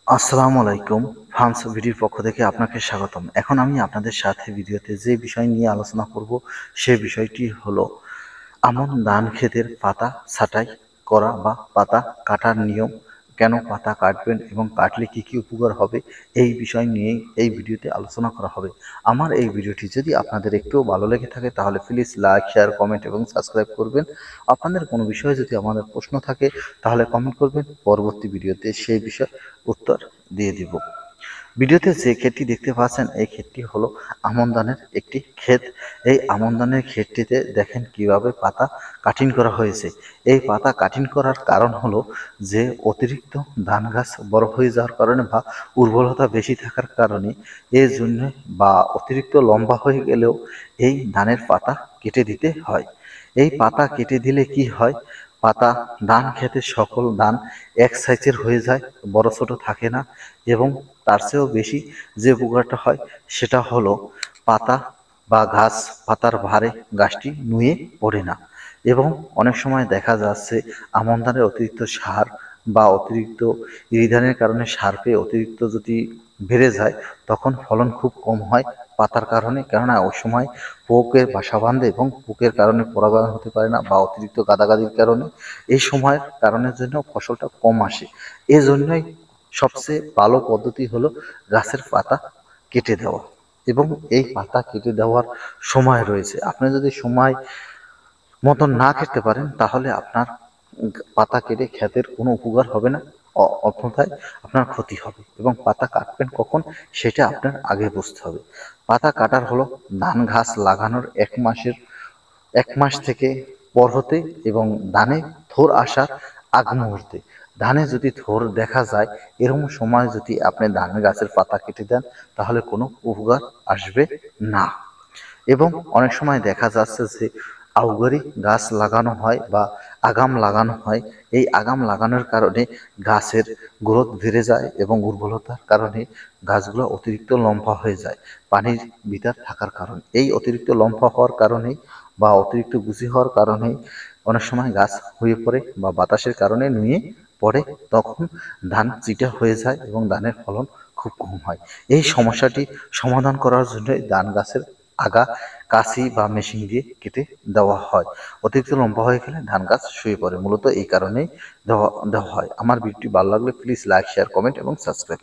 আসসালামু আলাইকুম। ফার্মস ভিডিওর পক্ষ থেকে আপনাকে স্বাগতম। এখন আমি আপনাদের সাথে ভিডিওতে যে বিষয় নিয়ে আলোচনা করব সে বিষয়টি হলো আমন ধান ক্ষেতের পাতা ছাঁটাই করা বা পাতা কাটার নিয়ম, কেন পাতা কাটবেন এবং কাটলে কি কি উপকার হবে এই বিষয় নিয়েই এই ভিডিওতে আলোচনা করা হবে। আমার এই ভিডিওটি যদি আপনাদের একটুও ভালো লেগে থাকে তাহলে প্লিজ লাইক, শেয়ার, কমেন্ট এবং সাবস্ক্রাইব করবেন। আপনাদের কোনো বিষয়ে যদি আমাদের প্রশ্ন থাকে তাহলে কমেন্ট করবেন, পরবর্তী ভিডিওতে সেই বিষয় উত্তর দিয়ে দিব। ভিডিওতে যে ক্ষেতটি দেখতে পাচ্ছেন এই ক্ষেতটি হলো আমন ধানের একটি ক্ষেত। এই আমন ধানের ক্ষেতটিতে দেখেন কিভাবে পাতা কাটিং করা হয়েছে। এই পাতা কাটিং করার কারণ হলো যে অতিরিক্ত ধান গাছ বড় হয়ে যাওয়ার কারণে বা উর্বরতা বেশি থাকার কারণে এর জন্য বা অতিরিক্ত লম্বা হয়ে গেলেও এই ধানের পাতা কেটে দিতে হয়। এই পাতা কেটে দিলে কি হয়, পাতা ধান খেতে সকল ধান এক সাইজের হয়ে যায়, বড় ছোট থাকে না। এবং তার চেয়েও বেশি যে উপকারটা হয় সেটা হলো পাতা বা ঘাস পাতার ভারে গাছটি নুয়ে পড়ে না। এবং অনেক সময় দেখা যাচ্ছে আমন ধানের অতিরিক্ত সার বা অতিরিক্ত ইরিধানের কারণে সার পেয়ে অতিরিক্ত যদি বেড়ে যায় তখন ফলন খুব কম হয় পাতার কারণে, কেননা ওই সময় পোকের বাসা বাঁধে এবং পোকের কারণে পরাগায়ন হতে পারে না বা অতিরিক্ত গাদাগাদির কারণে এই সময়ের কারণের জন্য ফসলটা কম আসে। এজন্যই সবচেয়ে ভালো পদ্ধতি হলো গাছের পাতা কেটে দেওয়া। এবং এই পাতা কেটে দেওয়ার সময় রয়েছে, আপনি যদি সময় মতন না কেটে পারেন তাহলে আপনার পাতা কেটে ক্ষেতের কোনো উপকার হবে না, অন্যথায় আপনার ক্ষতি হবে। এবং পাতা কাটবেন কখন সেটা আপনার আগে বুঝতে হবে। পাতা কাটার হলো ধান গাছ লাগানোর 1 মাস থেকে পর হতে এবং ধানে থোর আসার আগ মুহূর্তে। ধানে যদি থোর দেখা যায় এরকম সময় যদি আপনি ধান গাছের পাতা কেটে দেন তাহলে কোনো উপকার আসবে না। এবং অনেক সময় দেখা যাচ্ছে যে আউগারি গাছ লাগানো হয় বা আগাম লাগানো হয়। এই আগাম লাগানোর কারণে গাছের গ্রোথ বেড়ে যায় এবং উর্বরতার কারণে গাছগুলো অতিরিক্ত লম্বা হয়ে যায় পানির ভিতর থাকার কারণে। এই অতিরিক্ত লম্বা হওয়ার কারণেই বা অতিরিক্ত গুছি হওয়ার কারণেই অনেক সময় গাছ হয়ে পড়ে বা বাতাসের কারণে নুয়ে পড়ে, তখন ধান চিটা হয়ে যায় এবং ধানের ফলন খুব কম হয়। এই সমস্যাটি সমাধান করার জন্য ধান গাছের আগা কাঁচি বা মেশিন দিয়ে কেটে দেওয়া হয়। অতিরিক্ত লম্বা হয়ে গেলে ধান গাছ শুয়ে পড়ে, মূলত এই কারণেই দেওয়া হয়। আমার ভিডিওটি ভালো লাগলে প্লিজ লাইক, শেয়ার, কমেন্ট এবং সাবস্ক্রাইব।